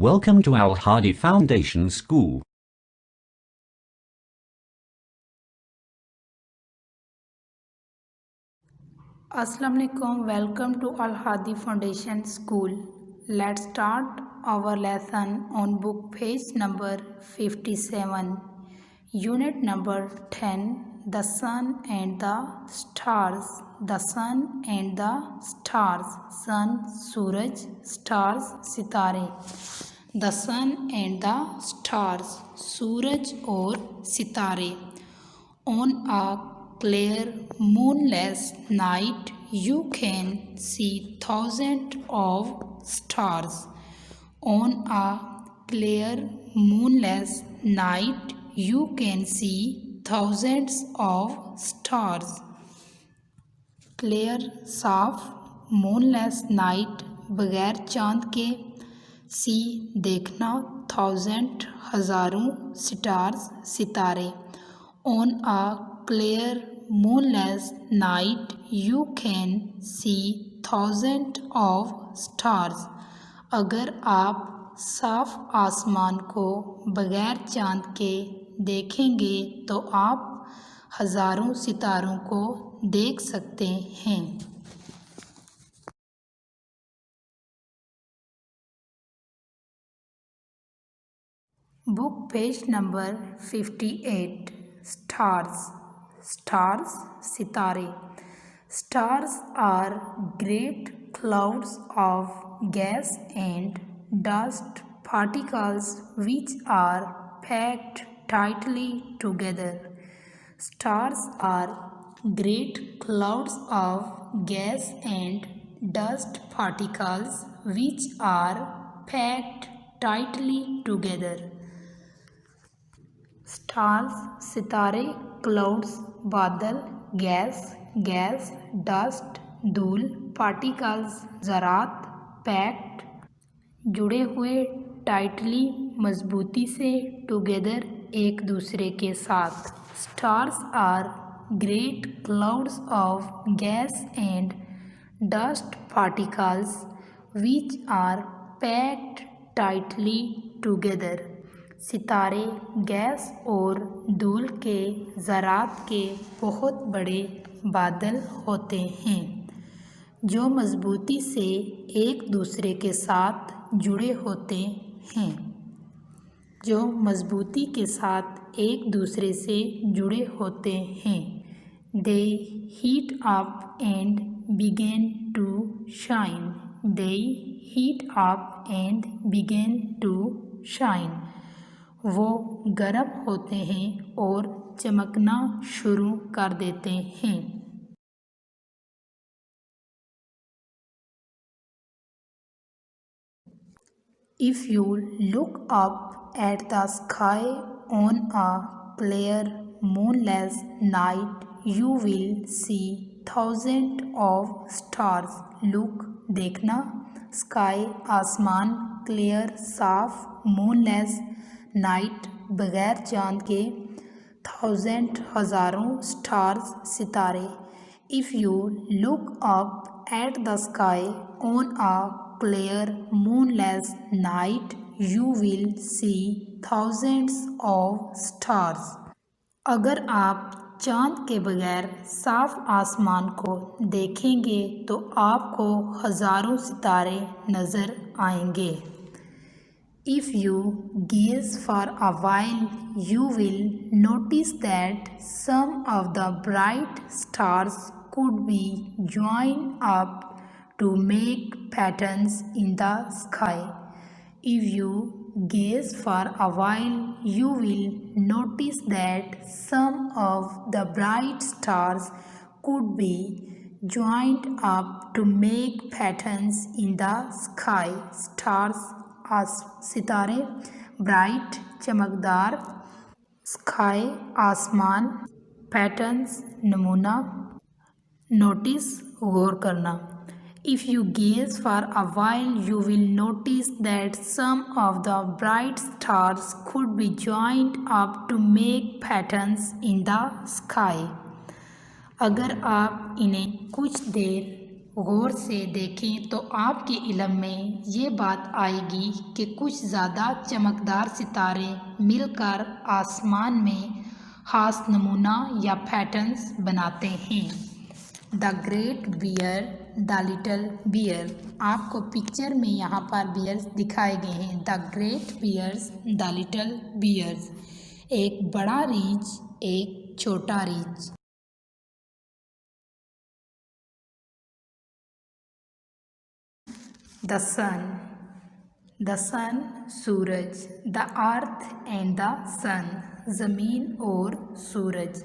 Welcome to Al Hadi Foundation School. Assalamu alaikum. Welcome to Al Hadi Foundation School. Let's start our lesson on book page number 57, unit number 10, the sun and the stars. The sun and the stars. Sun, Suraj, stars, सितारे. The sun and the stars. सूरज और सितारे. On a clear moonless night you can see thousands of stars. On a clear moonless night you can see thousands of stars. Clear साफ, moonless night बगैर चांद के, see देखना, thousand हज़ारों, stars सितारे. On a clear moonless night you can see thousand of stars. अगर आप साफ आसमान को बगैर चांद के देखेंगे तो आप हज़ारों सितारों को देख सकते हैं. Book page number 58, stars. Stars सितारे. Stars are great clouds of gas and dust particles which are packed tightly together. Stars are great clouds of gas and dust particles which are packed tightly together. Stars सितारे, clouds बादल, gas dust धूल, particles ज़रात, packed जुड़े हुए, tightly मजबूती से, together एक दूसरे के साथ. Stars are great clouds of gas and dust particles which are packed tightly together. सितारे गैस और धूल के ज़रात के बहुत बड़े बादल होते हैं जो मजबूती से एक दूसरे के साथ जुड़े होते हैं. जो मजबूती के साथ एक दूसरे से जुड़े होते हैं. They heat up and begin to shine. They heat up and begin to shine. वो गर्म होते हैं और चमकना शुरू कर देते हैं. If you look up at the sky on a clear moonless night, you will see thousands of stars. Look देखना, sky आसमान, clear साफ, moonless night बगैर चांद के, thousand हज़ारों, stars सितारे. If you look up at the sky on a clear moonless night you will see thousands of stars. अगर आप चांद के बगैर साफ आसमान को देखेंगे तो आपको हज़ारों सितारे नज़र आएंगे. If you gaze for a while you will notice that some of the bright stars could be joined up to make patterns in the sky. If you gaze for a while you will notice that some of the bright stars could be joined up to make patterns in the sky. Stars सितारे, bright चमकदार, sky आसमान, patterns नमूना, notice गौर करना. If you gaze for a while you will notice that some of the bright stars could be joined up to make patterns in the sky. अगर आप इन्हें कुछ देर गौर से देखें तो आपके इल्म में ये बात आएगी कि कुछ ज़्यादा चमकदार सितारे मिलकर आसमान में खास नमूना या पैटर्न्स बनाते हैं। The great bear, the little bear. आपको पिक्चर में यहाँ पर बियर्स दिखाए गए हैं। The great bears, the little bears. एक बड़ा रीछ, एक छोटा रीछ। द सन, द सन सूरज। The earth and the sun, ज़मीन और सूरज।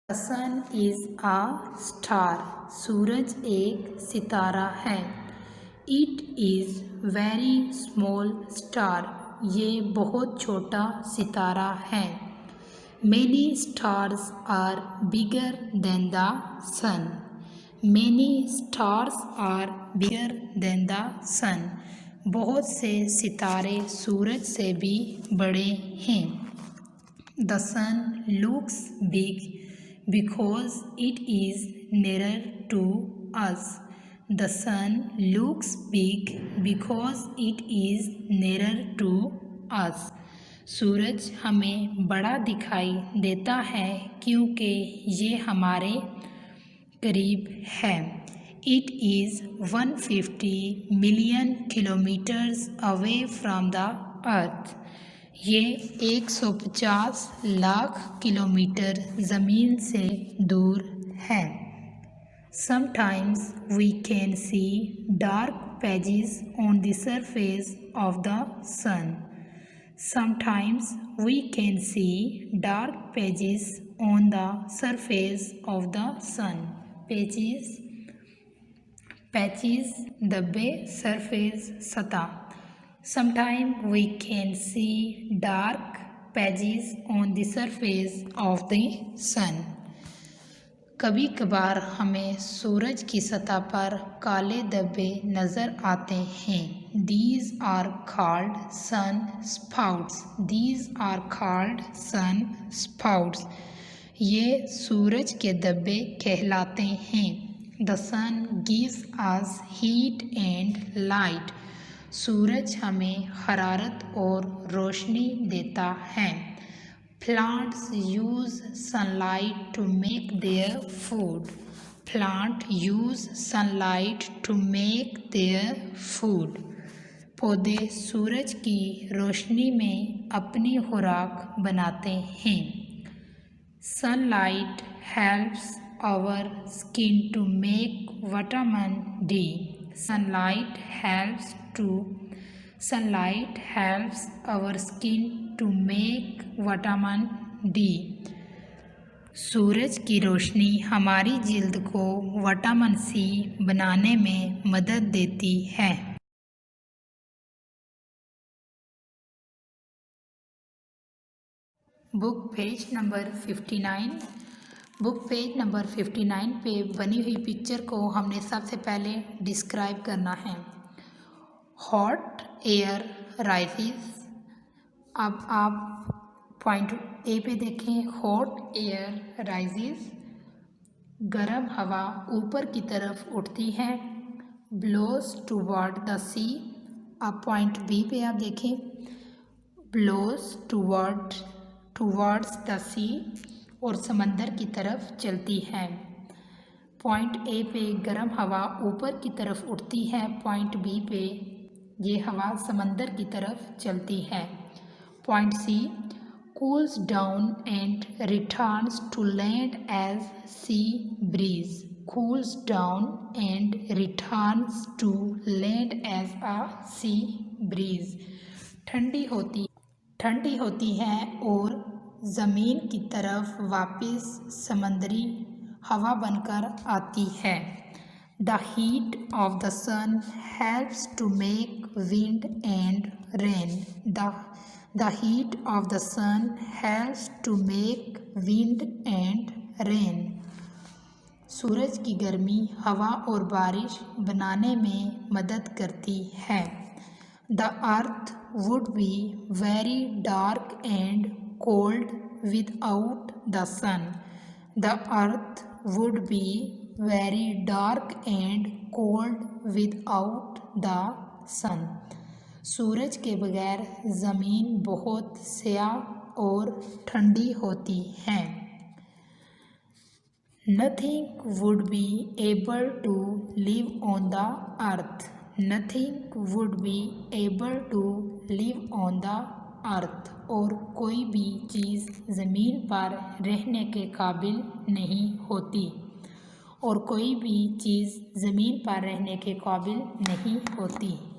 The sun is a star, सूरज एक सितारा है। It is very small star, ये बहुत छोटा सितारा है। Many stars are bigger than the sun. Many stars are bigger than the sun. बहुत से सितारे सूरज से भी बड़े हैं। The sun looks big because it is nearer to us. The sun looks big because it is nearer to us. सूरज हमें बड़ा दिखाई देता है क्योंकि ये हमारे करीब है। It is 150 million kilometres away from the earth. ये 150 लाख किलोमीटर ज़मीन से दूर है। Sometimes we can see dark patches on the surface of the sun. Sometimes we can see dark patches on the surface of the sun. Patches दब्बे, surface सतह। Sometimes we can see dark patches on the surface of the sun. कभी कभार हमें सूरज की सतह पर काले धब्बे नज़र आते हैं। These are called sun spouts. These are called sun spouts. ये सूरज के धब्बे कहलाते हैं। The sun gives us heat and light. सूरज हमें हरारत और रोशनी देता है। Plants use sunlight to make their food. Plants use sunlight to make their food. पौधे सूरज की रोशनी में अपनी खुराक बनाते हैं। Sunlight helps our skin to make vitamin D. Sunlight helps our skin to make vitamin D. सूरज की रोशनी हमारी जिल्द को विटामिन सी बनाने में मदद देती है। Book page number 59। Book page number 59 पे बनी हुई पिक्चर को हमने सबसे पहले डिस्क्राइब करना है। Hot air rises. अब आप पॉइंट ए पे देखें। हॉट एयर राइजेस, गर्म हवा ऊपर की तरफ उठती है। ब्लोज टूवर्ड द सी। अब पॉइंट बी पे आप देखें। ब्लोज टूवर्ड्स द सी, और समंदर की तरफ चलती है। पॉइंट ए पे गर्म हवा ऊपर की तरफ उठती है। पॉइंट बी पे ये हवा समंदर की तरफ चलती है। Point C cools down and returns to land as sea breeze. Cools down and returns to land as a sea breeze. ठंडी होती है और ज़मीन की तरफ वापस समंदरी हवा बनकर आती है। The heat of the sun helps to make wind and rain. The heat of the sun helps to make wind and rain. सूरज की गर्मी हवा और बारिश बनाने में मदद करती है। The earth would be very dark and cold without the sun. The earth would be very dark and cold without the sun. सूरज के बगैर ज़मीन बहुत स्याह और ठंडी होती है. Nothing would be able to live on the earth. Nothing would be able to live on the earth. और कोई भी चीज़ ज़मीन पर रहने के काबिल नहीं होती. और कोई भी चीज़ ज़मीन पर रहने के काबिल नहीं होती.